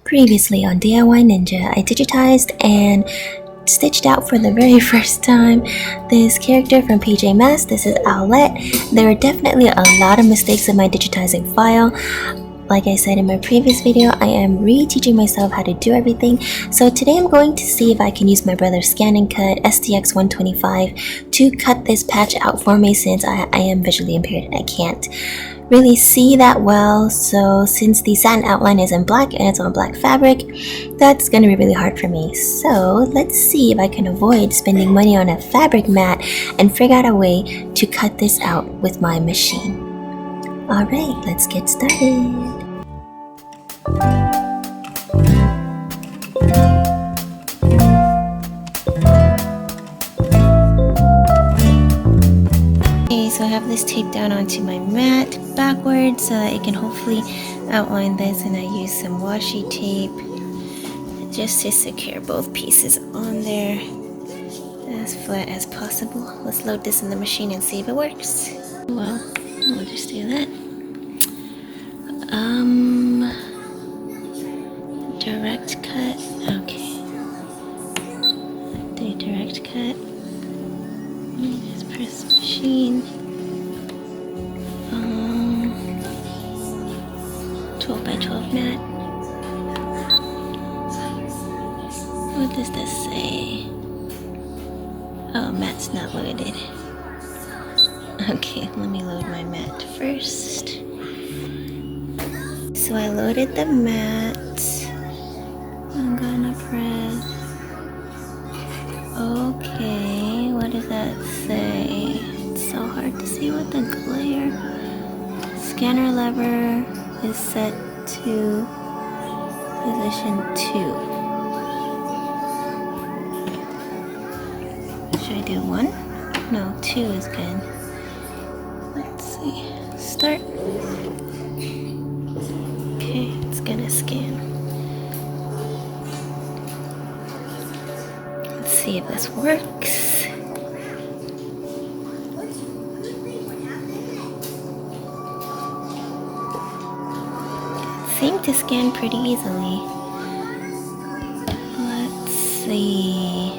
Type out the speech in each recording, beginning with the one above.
Previously on DIY Ninja, I digitized and stitched out for the very first time this character from PJ Masks. This is Owlette. There are definitely a lot of mistakes in my digitizing file. Like I said in my previous video, I am reteaching myself how to do everything. So today I'm going to see if I can use my brother's scan and cut SDX125 to cut this patch out for me, since I am visually impaired and I can't really see that well. So since the satin outline is in black and it's on black fabric, that's gonna be really hard for me. So let's see if I can avoid spending money on a fabric mat and figure out a way to cut this out with my machine. Alright, let's get started. Okay, so I have this taped down onto my mat backwards so that it can hopefully outline this, and I use some washi tape just to secure both pieces on there as flat as possible. Let's load this in the machine and see if it works. Well, we'll just do that. Direct cut. Okay. Do direct cut. Just press machine. 12 by 12 mat. What does this say? Oh, mat's not loaded. Okay, let me load my mat first. So I loaded the mat. I'm gonna press. Okay, what does that say? It's so hard to see with the glare. Scanner lever is set to position 2. Should I do 1? No, 2 is good. Let's see. Start. Okay, it's gonna scan. Let's see if this works. Seemed to scan pretty easily. Let's see.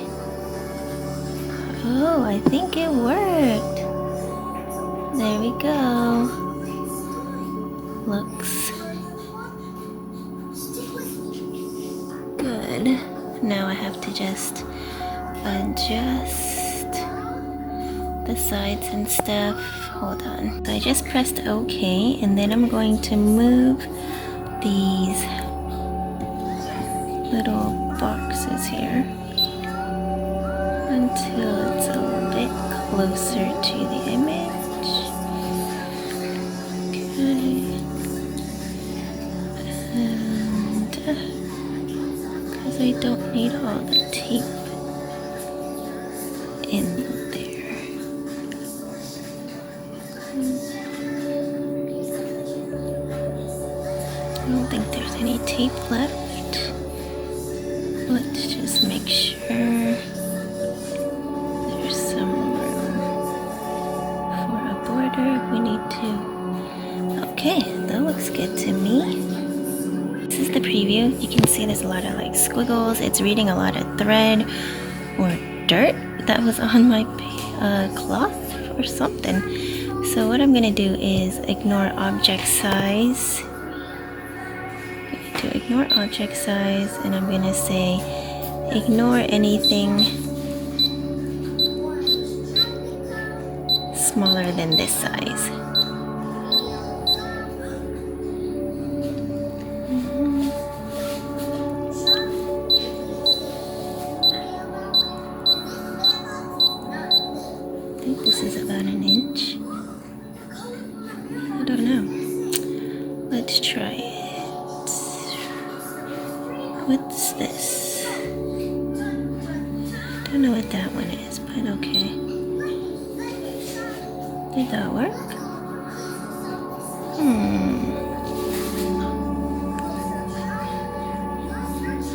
Oh, I think it worked. There we go. Looks good. Now I have to just adjust the sides and stuff. Hold on. So I just pressed OK, and then I'm going to move these little boxes here until it's a little bit closer to the image. Okay. And because I don't need all the tape in there. I don't think there's any tape left. Let's just make sure there's some room for a border if we need to. Okay, that looks good to me. This is the preview. You can see there's a lot of like squiggles. It's reading a lot of thread or dirt that was on my cloth or something. So what I'm gonna do is ignore object size. To ignore object size, and I'm gonna say ignore anything smaller than this size. I think this is about an inch. I don't know. Let's try it. What's this? Don't know what that one is, but okay. Did that work?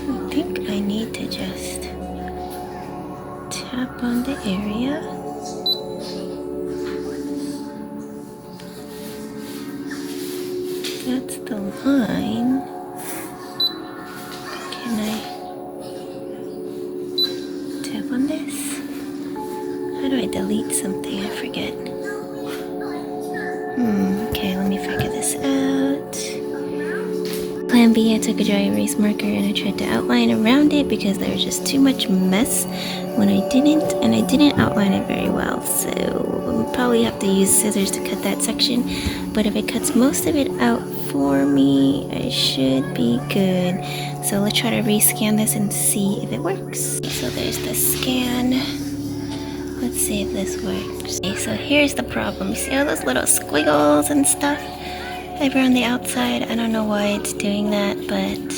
I think I need to just tap on the area. That's the line. Can I tap on this? How do I delete something? I forget. Okay, let me figure this out. Plan B, I took a dry erase marker and I tried to outline around it because there was just too much mess when I didn't outline it very well. So we'll probably have to use scissors to cut that section. But if it cuts most of it out for me, I should be good. So let's try to rescan this and see if it works. So there's the scan. Let's see if this works. Okay, so here's the problem. You see all those little squiggles and stuff over on the outside? I don't know why it's doing that, but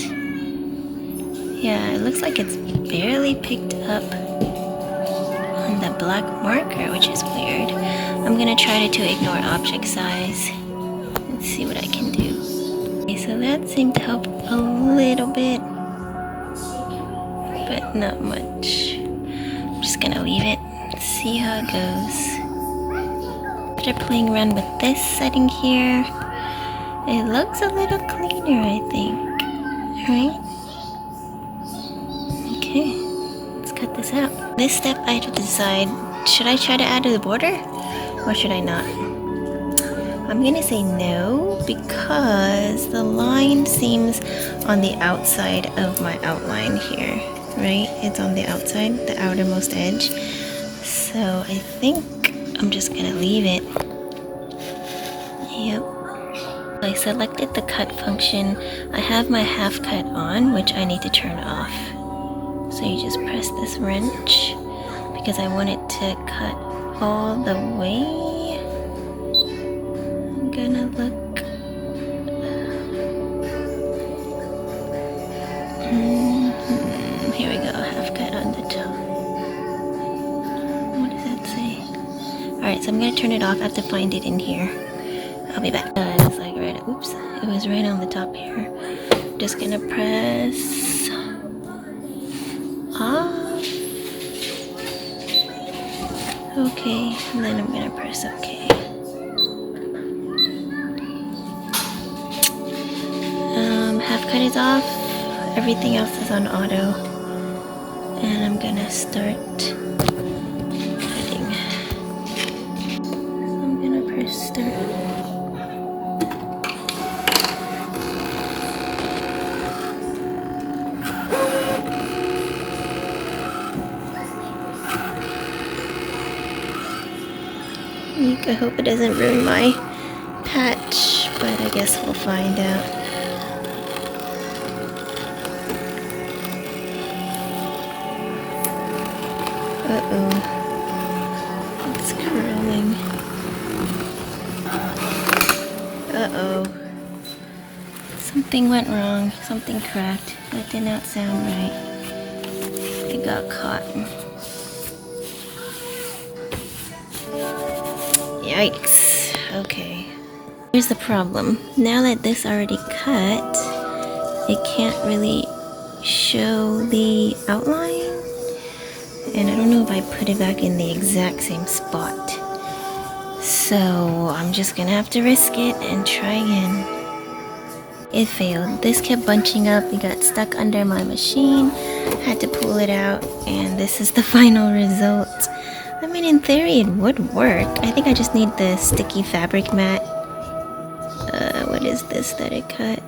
yeah, it looks like it's barely picked up on the black marker, which is weird. I'm gonna try to ignore object size and see what I can do. Okay, so that seemed to help a little bit, but not much. I'm just gonna leave it. See how it goes. After playing around with this setting here, it looks a little cleaner, I think. Right? Okay, let's cut this out. This step I have to decide, should I try to add to the border or should I not? I'm gonna say no because the line seems on the outside of my outline here, right? It's on the outside, the outermost edge. So I think I'm just gonna leave it. Yep. I selected the cut function. I have my half cut on, which I need to turn off. So you just press this wrench because I want it to cut all the way. I'm gonna look. Here we go, half cut on the top. Alright, so I'm gonna turn it off. I have to find it in here. I'll be back. It was like right, oops, it was right on the top here. Just gonna press off. Okay, and then I'm gonna press OK. Half cut is off. Everything else is on auto. And I'm gonna start. Start. I hope it doesn't ruin my patch, but I guess we'll find out. Uh-oh. It's curling. Uh-oh. Something went wrong. Something cracked. That did not sound right. It got caught. Yikes. Okay. Here's the problem. Now that this already cut, it can't really show the outline. And I don't know if I put it back in the exact same spot. So I'm just gonna have to risk it and try again. It failed. This kept bunching up. It got stuck under my machine. Had to pull it out, and this is the final result. I mean, in theory, it would work. I think I just need the sticky fabric mat. What is this that it cut?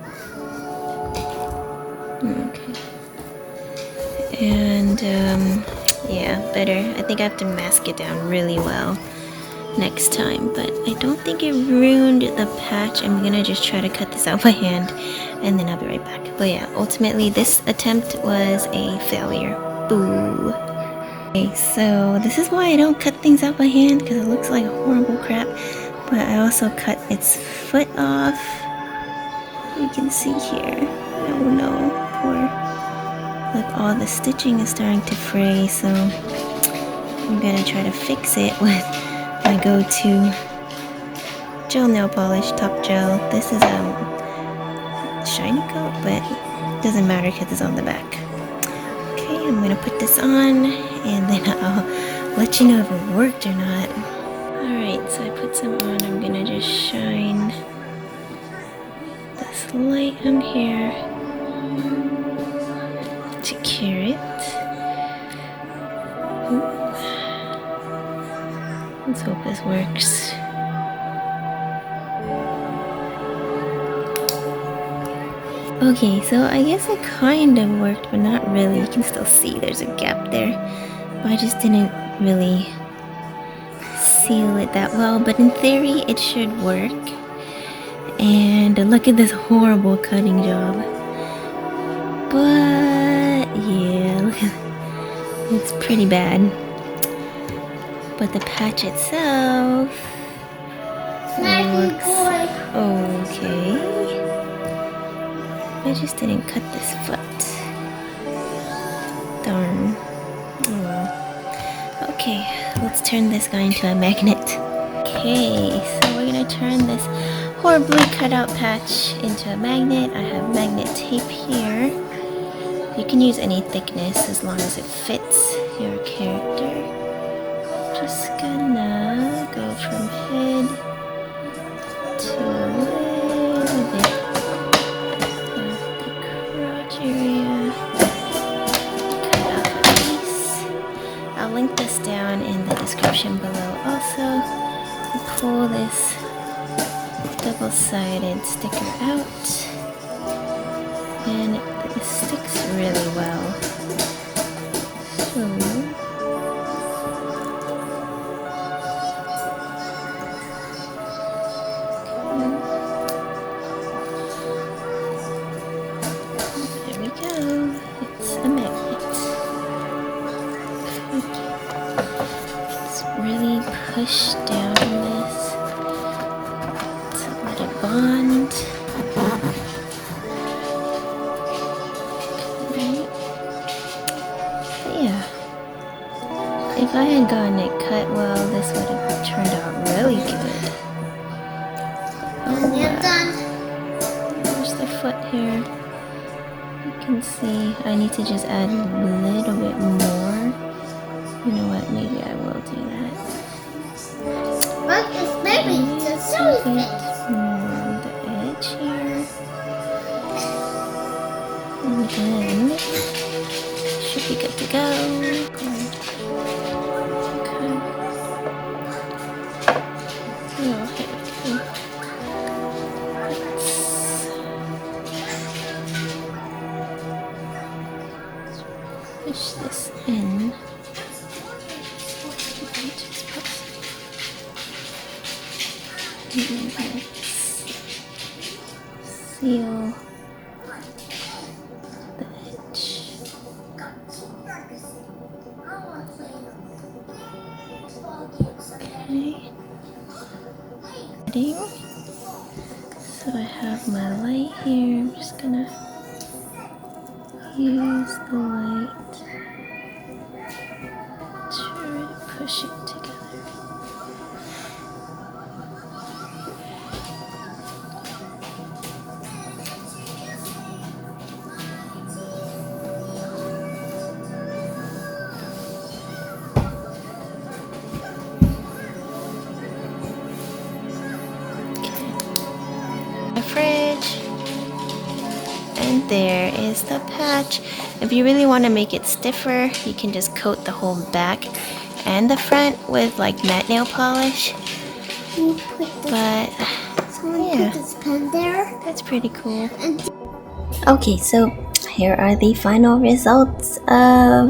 Okay. And yeah, better. I think I have to mask it down really well next time, but I don't think it ruined the patch. I'm gonna just try to cut this out by hand and then I'll be right back. But yeah, ultimately this attempt was a failure. Boo. Okay, so this is why I don't cut things out by hand, because it looks like horrible crap. But I also cut its foot off. You can see here. Oh no, poor. Look, all the stitching is starting to fray, so I'm gonna try to fix it with my go-to gel nail polish, top gel. This is shiny coat, but it doesn't matter because it's on the back. Okay, I'm gonna put this on and then I'll let you know if it worked or not. Alright, so I put some on. I'm gonna just shine this light on here. share it. Let's hope this works. Okay, so I guess it kind of worked, but not really. You can still see there's a gap there, but I just didn't really seal it that well. But in theory, it should work. And look at this horrible cutting job. But yeah, look at it. It's pretty bad. But the patch itself looks okay. I just didn't cut this foot. Darn. Oh well. Okay, let's turn this guy into a magnet. Okay, so we're gonna turn this horribly cut out patch into a magnet. I have magnet tape here. You can use any thickness as long as it fits your character. Just gonna go from head to a little bit of the crotch area. Cut off a piece. I'll link this down in the description below also. Pull this double-sided sticker out, and it sticks really well. So there we go. It's a magnet. Just really push down this to let it bond. If I had gotten it cut well, this would have turned out really good. Oh wow. There's the foot here. You can see I need to just add a little bit more. You know what, maybe I will do that. Look, it's baby, it's so bit more on the edge here. And then should be good to go. Push this in. Seal the edge. Okay. So I have my light here. I'm just gonna use the light to push it together. Fridge, and there is the patch. If you really want to make it stiffer, you can just coat the whole back and the front with like matte nail polish. But yeah, that's pretty cool. Okay, so here are the final results of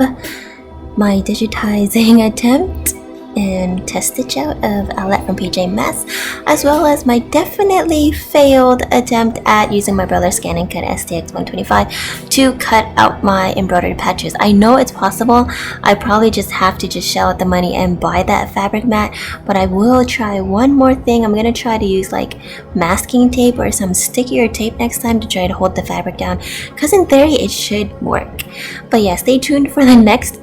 my digitizing attempt and test stitch out of Owlette from PJ Masks, as well as my definitely failed attempt at using my brother's scan and cut SDX125 to cut out my embroidered patches. I know it's possible. I probably just have to just shell out the money and buy that fabric mat, but I will try one more thing. I'm gonna try to use like masking tape or some stickier tape next time to try to hold the fabric down, because in theory it should work. But yeah, stay tuned for the next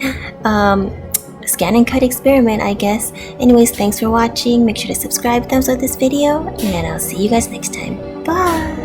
scan and cut experiment, I guess. Anyways, thanks for watching. Make sure to subscribe, thumbs up this video, and I'll see you guys next time. Bye!